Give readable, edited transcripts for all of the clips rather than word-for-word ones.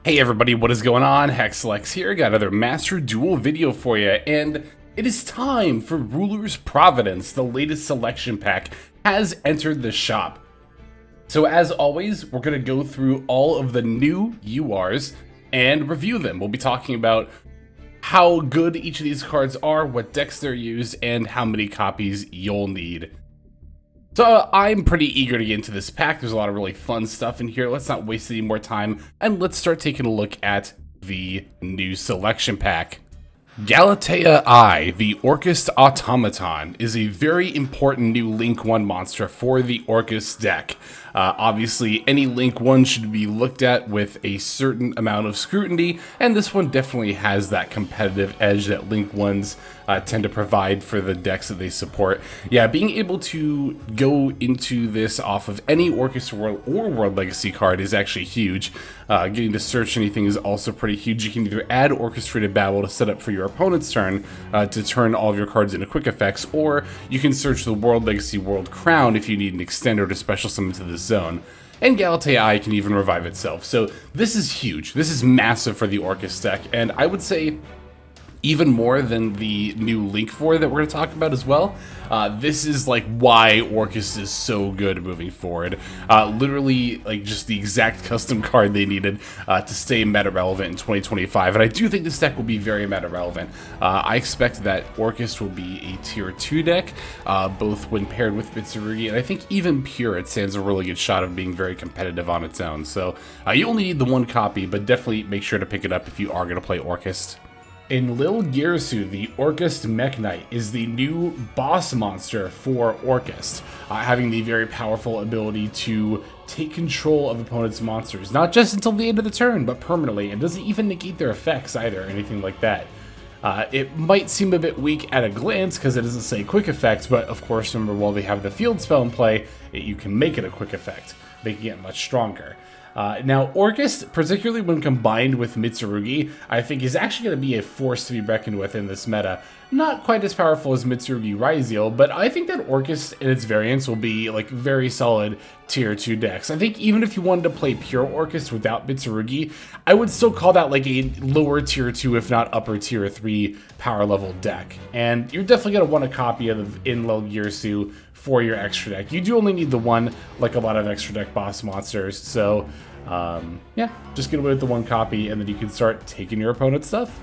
Hey everybody, what is going on? Hexlex here, got another Master Duel video for you, and it is time for Rulers Providence. The latest selection pack has entered the shop. So as always, we're going to go through all of the new URs and review them. We'll be talking about how good each of these cards are, what decks they're used, and how many copies you'll need. So I'm pretty eager to get into this pack. There's a lot of really fun stuff in here. Let's not waste any more time, and let's start taking a look at the new selection pack. Galatea I, the Orcust Automaton, is a very important new Link 1 monster for the Orcust deck. Obviously, any Link 1 should be looked at with a certain amount of scrutiny, and this one definitely has that competitive edge that Link 1s tend to provide for the decks that they support. Yeah, being able to go into this off of any Orcust World or World Legacy card is actually huge. Getting to search anything is also pretty huge. You can either add Orchestrated Battle to set up for your opponent's turn to turn all of your cards into quick effects, or you can search the World Legacy World Crown if you need an extender to special summon to this zone. And Galatea I can even revive itself. So this is huge. This is massive for the Orcust deck, and I would say even more than the new Link 4 that we're going to talk about as well. This is like why Orcust is so good moving forward. Literally like just the exact custom card they needed to stay meta relevant in 2025, and I do think this deck will be very meta relevant. I expect that Orcust will be a tier 2 deck, both when paired with Mitsurugi, and I think even pure it stands a really good shot of being very competitive on its own. So you only need the one copy, but definitely make sure to pick it up if you are going to play Orcust. Enlil Girsu, the Orcust Mech Knight, is the new boss monster for Orcust, having the very powerful ability to take control of opponents' monsters, not just until the end of the turn, but permanently, and doesn't even negate their effects either, or anything like that. It might seem a bit weak at a glance because it doesn't say quick effect, but of course remember, while they have the field spell in play, you can make it a quick effect, making it much stronger. Now, Orcust, particularly when combined with Mitsurugi, I think is actually going to be a force to be reckoned with in this meta. Not quite as powerful as Mitsurugi Ryzeal, but I think that Orcust and its variants will be like very solid tier 2 decks. I think even if you wanted to play pure Orcust without Mitsurugi, I would still call that like a lower tier 2, if not upper tier 3 power level deck. And you're definitely going to want a copy of Enlil Girsu for your extra deck. You do only need the one, like a lot of extra deck boss monsters, so yeah, just get away with the one copy, and then you can start taking your opponent's stuff.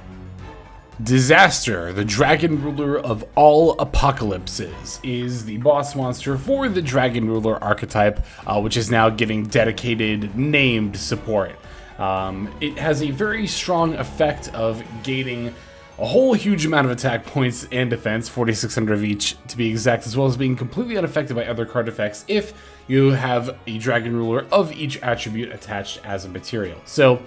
Disaster, the Dragon Ruler of all apocalypses, is the boss monster for the Dragon Ruler archetype, which is now getting dedicated named support. It has a very strong effect of gaining a whole huge amount of attack points and defense, 4,600 of each to be exact, as well as being completely unaffected by other card effects if you have a Dragon Ruler of each attribute attached as a material. So,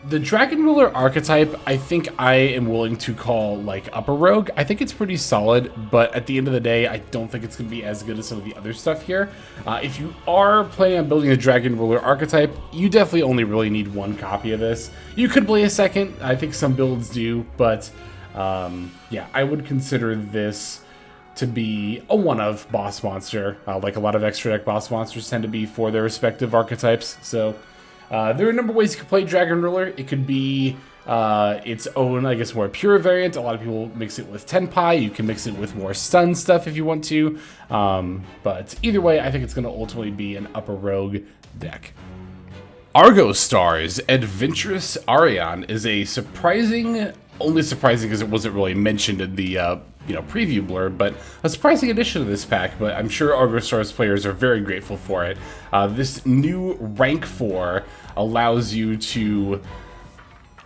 the Dragon Ruler archetype, I think I am willing to call like upper rogue. I think it's pretty solid, but at the end of the day, I don't think it's going to be as good as some of the other stuff here. If you are planning on building a Dragon Ruler archetype, you definitely only really need one copy of this. You could play a second, I think some builds do, but yeah, I would consider this to be a one-of boss monster, like a lot of extra deck boss monsters tend to be for their respective archetypes. So there are a number of ways you can play Dragon Ruler. It could be its own, I guess, more pure variant. A lot of people mix it with Tenpai. You can mix it with more stun stuff if you want to. But either way, I think it's going to ultimately be an upper rogue deck. Argostars Adventurous Arion is a surprising, only surprising because it wasn't really mentioned in the preview blurb, but a surprising addition to this pack, but I'm sure Argostars players are very grateful for it. This new rank 4 allows you to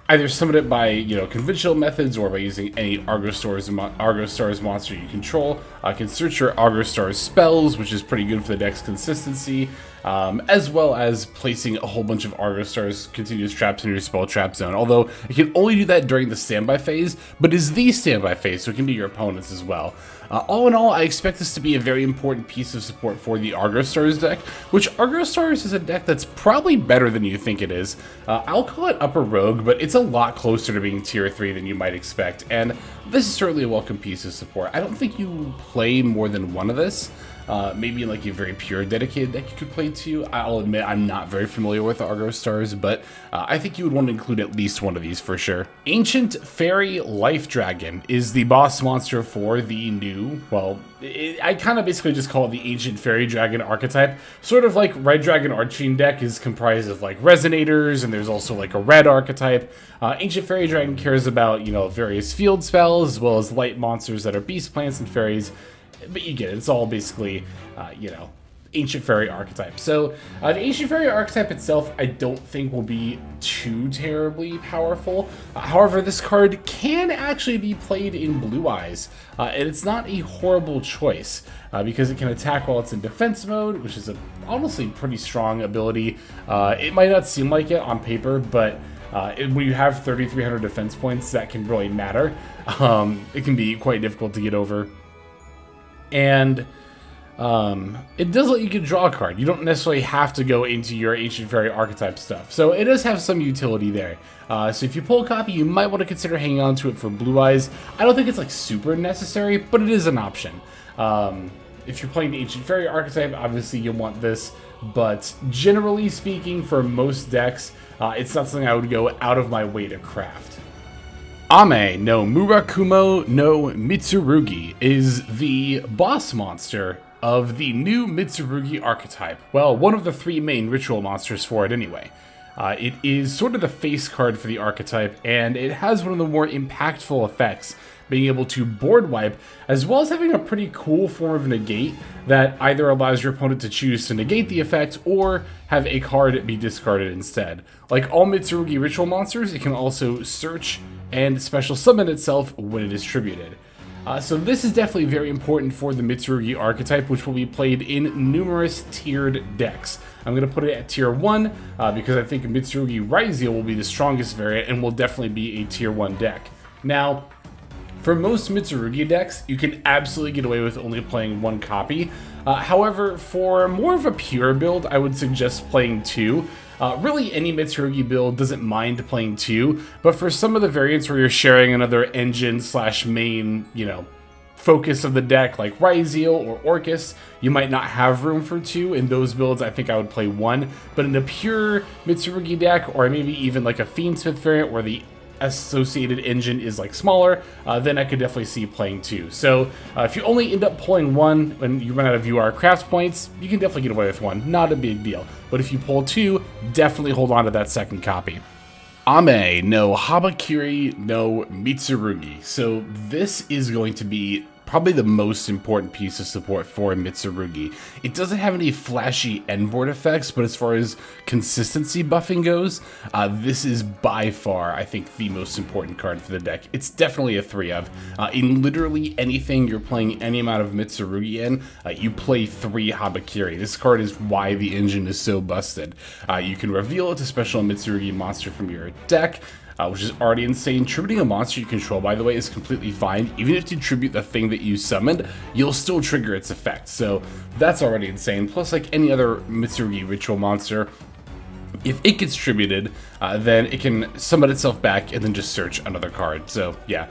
either summon it by conventional methods or by using any Argostars monster you control. Can search your Argostars spells, which is pretty good for the deck's consistency, as well as placing a whole bunch of Argostars continuous traps in your spell trap zone. Although it can only do that during the standby phase, but is the standby phase, so it can do your opponents as well. All in all, I expect this to be a very important piece of support for the Argostars deck, which Argostars is a deck that's probably better than you think it is. I'll call it upper rogue, but it's a lot closer to being tier 3 than you might expect, and this is certainly a welcome piece of support. I don't think you play more than one of this. maybe like a very pure dedicated deck you could play 2. I'll admit I'm not very familiar with the Argostars, but I think you would want to include at least one of these for sure. Ancient Fairy Life Dragon is the boss monster for the new, well, I kind of basically just call it the Ancient Fairy Dragon archetype. Sort of like Red Dragon Arching deck is comprised of like Resonators, and there's also like a red archetype. Ancient Fairy Dragon cares about, you know, various field spells, as well as light monsters that are beast plants and fairies. But you get it, it's all basically, you know, Ancient Fairy archetype. So the Ancient Fairy archetype itself, I don't think will be too terribly powerful. However, this card can actually be played in Blue Eyes, and it's not a horrible choice because it can attack while it's in defense mode, which is a honestly pretty strong ability. It might not seem like it on paper, but when you have 3,300 defense points, that can really matter. It can be quite difficult to get over. And it does let you get draw a card. You don't necessarily have to go into your Ancient Fairy archetype stuff. So it does have some utility there. So if you pull a copy, you might want to consider hanging on to it for Blue Eyes. I don't think it's like super necessary, but it is an option. If you're playing the Ancient Fairy archetype, obviously you'll want this. But generally speaking, for most decks, it's not something I would go out of my way to craft. Ame no Murakumo no Mitsurugi is the boss monster of the new Mitsurugi archetype. Well, one of the 3 main ritual monsters for it anyway. It is sort of the face card for the archetype, and it has one of the more impactful effects, being able to board wipe, as well as having a pretty cool form of negate that either allows your opponent to choose to negate the effect or have a card be discarded instead. Like all Mitsurugi ritual monsters, it can also search and special summon itself when it is tributed. So this is definitely very important for the Mitsurugi archetype, which will be played in numerous tiered decks. I'm going to put it at tier 1 because I think Mitsurugi Raizio will be the strongest variant and will definitely be a tier 1 deck. Now, for most Mitsurugi decks, you can absolutely get away with only playing 1 copy. However, for more of a pure build, I would suggest playing 2. Really, any Mitsurugi build doesn't mind playing 2, but for some of the variants where you're sharing another engine / main, you know, focus of the deck, like Raizio or Orcust, you might not have room for 2. In those builds, I think I would play 1, but in a pure Mitsurugi deck, or maybe even like a Fiendsmith variant where the associated engine is like smaller, then I could definitely see playing 2. So if you only end up pulling 1 when you run out of UR craft points, you can definitely get away with 1, not a big deal. But if you pull 2, definitely hold on to that second copy. Ame no Habakiri no Mitsurugi. So this is going to be probably the most important piece of support for Mitsurugi. It doesn't have any flashy endboard effects, but as far as consistency buffing goes, this is by far, I think, the most important card for the deck. It's definitely a 3 of. In literally anything you're playing any amount of Mitsurugi in, you play 3 Habakiri. This card is why the engine is so busted. You can reveal it to special Mitsurugi monster from your deck, which is already insane. Tributing a monster you control, by the way, is completely fine. Even if you tribute the thing that you summoned, you'll still trigger its effect. So that's already insane. Plus, like any other Mitsurugi ritual monster, if it gets tributed, then it can summon itself back and then just search another card. So yeah,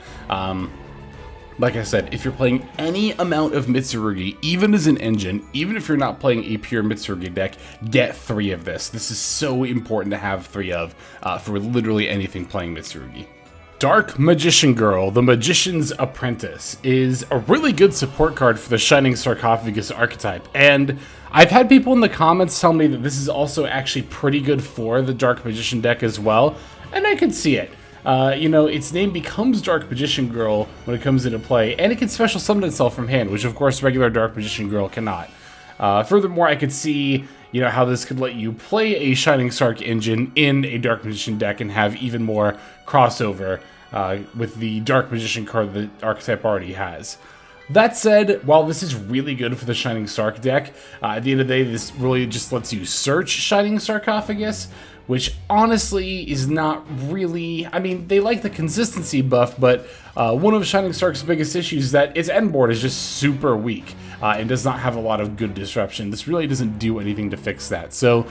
like I said, if you're playing any amount of Mitsurugi, even as an engine, even if you're not playing a pure Mitsurugi deck, get 3 of this. This is so important to have 3 of for literally anything playing Mitsurugi. Dark Magician Girl, the Magician's Apprentice, is a really good support card for the Shining Sarcophagus archetype, and I've had people in the comments tell me that this is also actually pretty good for the Dark Magician deck as well, and I can see it. You know, its name becomes Dark Magician Girl when it comes into play, and it can special summon itself from hand, which of course regular Dark Magician Girl cannot. Furthermore, I could see, you know, how this could let you play a Shining Sarc engine in a Dark Magician deck and have even more crossover with the Dark Magician card the archetype already has. That said, while this is really good for the Shining Sarc deck, at the end of the day, this really just lets you search Shining Sarcophagus, which honestly is not really, I mean, they like the consistency buff, but one of Shining Sarc's biggest issues is that its end board is just super weak and does not have a lot of good disruption. This really doesn't do anything to fix that. So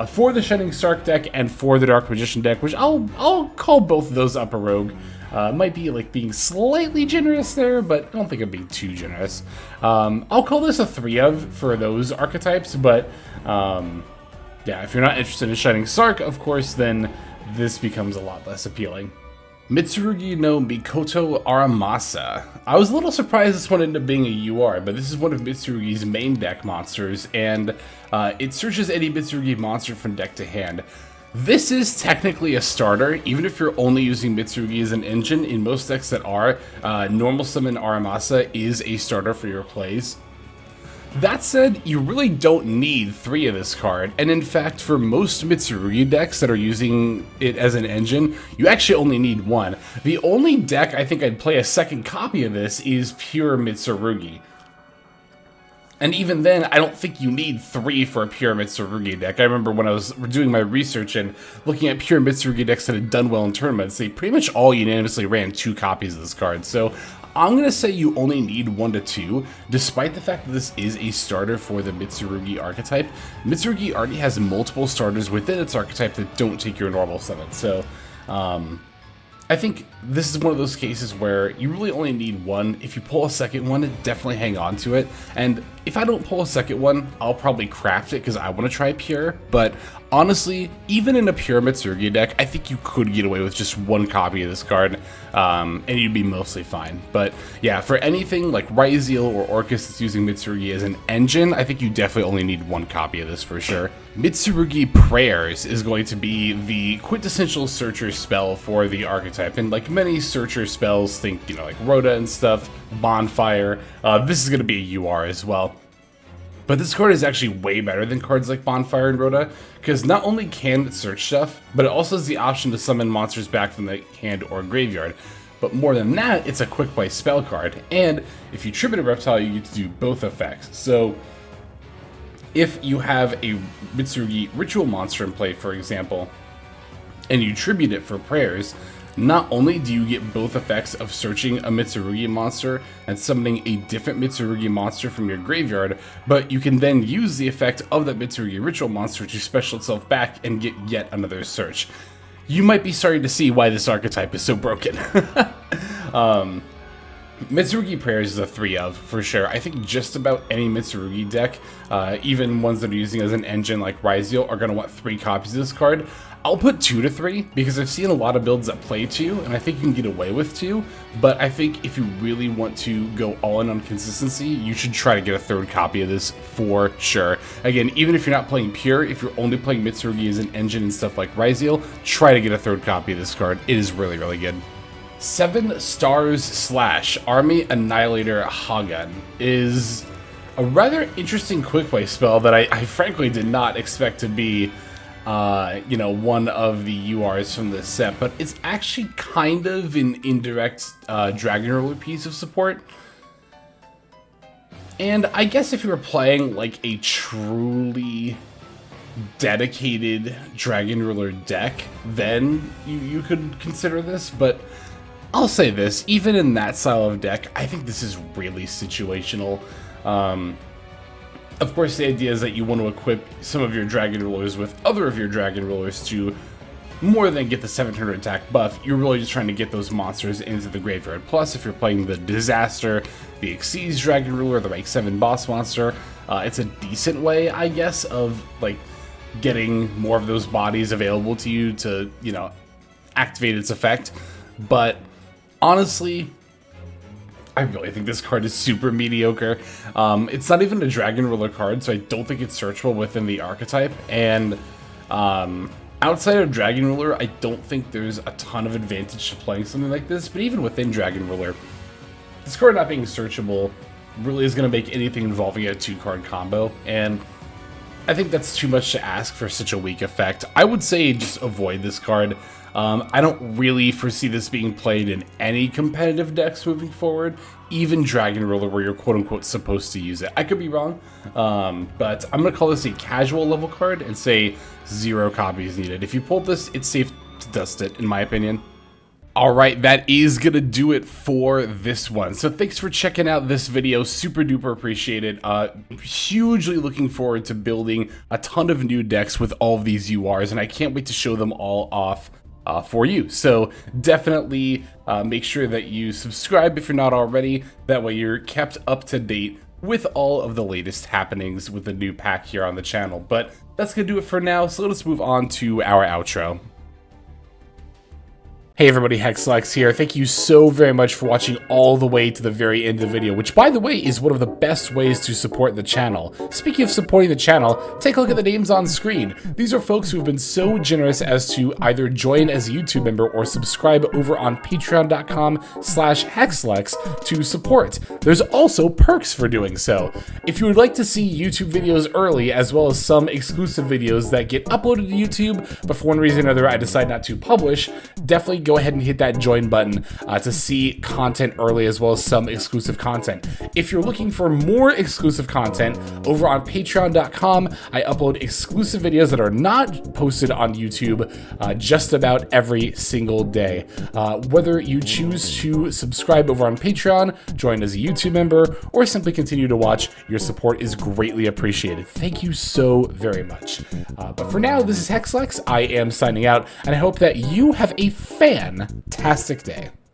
for the Shining Sarc deck and for the Dark Magician deck, which I'll call both of those upper rogue, Might be like being slightly generous there, but I don't think I'm being too generous. I'll call this a 3 of for those archetypes, but yeah, if you're not interested in Shining Sarc, of course, then this becomes a lot less appealing. Mitsurugi no Mikoto Aramasa. I was a little surprised this one ended up being a UR, but this is one of Mitsurugi's main deck monsters, and it searches any Mitsurugi monster from deck to hand. This is technically a starter, even if you're only using Mitsurugi as an engine. In most decks that are, Normal Summon Aramasa is a starter for your plays. That said, you really don't need 3 of this card, and in fact, for most Mitsurugi decks that are using it as an engine, you actually only need 1. The only deck I think I'd play a second copy of this is pure Mitsurugi. And even then, I don't think you need 3 for a pure Mitsurugi deck. I remember when I was doing my research and looking at pure Mitsurugi decks that had done well in tournaments, they pretty much all unanimously ran 2 copies of this card. So I'm going to say you only need 1 to 2, despite the fact that this is a starter for the Mitsurugi archetype. Mitsurugi already has multiple starters within its archetype that don't take your normal summon. So I think this is one of those cases where you really only need 1. If you pull a second one, definitely hang on to it. And if I don't pull a second one, I'll probably craft it because I want to try pure. But honestly, even in a pure Mitsurugi deck, I think you could get away with just 1 copy of this card, and you'd be mostly fine. But yeah, for anything like Ryzeal or Orcust that's using Mitsurugi as an engine, I think you definitely only need 1 copy of this for sure. Mitsurugi Prayers is going to be the quintessential searcher spell for the archetype, and like many searcher spells, think, you know, like Rhoda and stuff, Bonfire, this is going to be a UR as well. But this card is actually way better than cards like Bonfire and Rhoda, because not only can it search stuff, but it also has the option to summon monsters back from the hand or graveyard. But more than that, it's a quick play spell card, and if you tribute a reptile, you get to do both effects. So if you have a Mitsurugi ritual monster in play, for example, and you tribute it for prayers, not only do you get both effects of searching a Mitsurugi monster and summoning a different Mitsurugi monster from your graveyard, but you can then use the effect of that Mitsurugi ritual monster to special itself back and get yet another search. You might be starting to see why this archetype is so broken. Mitsurugi Prayers is a 3 of, for sure. I think just about any Mitsurugi deck, even ones that are using it as an engine like Ryzeal, are going to want 3 copies of this card. I'll put 2 to 3, because I've seen a lot of builds that play 2, and I think you can get away with 2, but I think if you really want to go all in on consistency, you should try to get a 3rd copy of this for sure. Again, even if you're not playing pure, if you're only playing Mitsurugi as an engine and stuff like Ryzeal, try to get a 3rd copy of this card. It is really, really good. 7 Stars / Army Annihilator Hagan is a rather interesting quick play spell that I frankly did not expect to be you know, one of the URs from this set, but it's actually kind of an indirect Dragon Ruler piece of support. And I guess if you were playing like a truly dedicated Dragon Ruler deck, then you could consider this, but I'll say this, even in that style of deck, I think this is really situational. Of course, the idea is that you want to equip some of your Dragon Rulers with other of your Dragon Rulers to more than get the 700 attack buff. You're really just trying to get those monsters into the graveyard. Plus, if you're playing the Disaster, the Exceeds Dragon Ruler, the rank 7 boss monster, it's a decent way, I guess, of like getting more of those bodies available to you to, you know, activate its effect. But honestly, I really think this card is super mediocre. It's not even a Dragon Ruler card, so I don't think it's searchable within the archetype. And outside of Dragon Ruler, I don't think there's a ton of advantage to playing something like this. But even within Dragon Ruler, this card not being searchable really is going to make anything involving a 2-card combo. And I think that's too much to ask for such a weak effect. I would say just avoid this card. I don't really foresee this being played in any competitive decks moving forward, even Dragon Ruler where you're quote-unquote supposed to use it. I could be wrong, but I'm going to call this a casual level card and say 0 copies needed. If you pulled this, it's safe to dust it, in my opinion. Alright, that is gonna do it for this one. So thanks for checking out this video, super duper appreciate it. Hugely looking forward to building a ton of new decks with all of these URs, and I can't wait to show them all off for you. So definitely make sure that you subscribe if you're not already. That way you're kept up to date with all of the latest happenings with the new pack here on the channel. But that's gonna do it for now, so let us move on to our outro. Hey everybody, Hexlex here. Thank you so very much for watching all the way to the very end of the video, which by the way is one of the best ways to support the channel. Speaking of supporting the channel, take a look at the names on screen. These are folks who have been so generous as to either join as a YouTube member or subscribe over on patreon.com/Hexlex to support. There's also perks for doing so. If you would like to see YouTube videos early, as well as some exclusive videos that get uploaded to YouTube, but for one reason or another I decide not to publish, definitely go ahead and hit that join button to see content early, as well as some exclusive content. If you're looking for more exclusive content, over on patreon.com, I upload exclusive videos that are not posted on YouTube just about every single day. Whether you choose to subscribe over on Patreon, join as a YouTube member, or simply continue to watch, your support is greatly appreciated. Thank you so very much. But for now, this is Hexlex. I am signing out, and I hope that you have a fantastic day.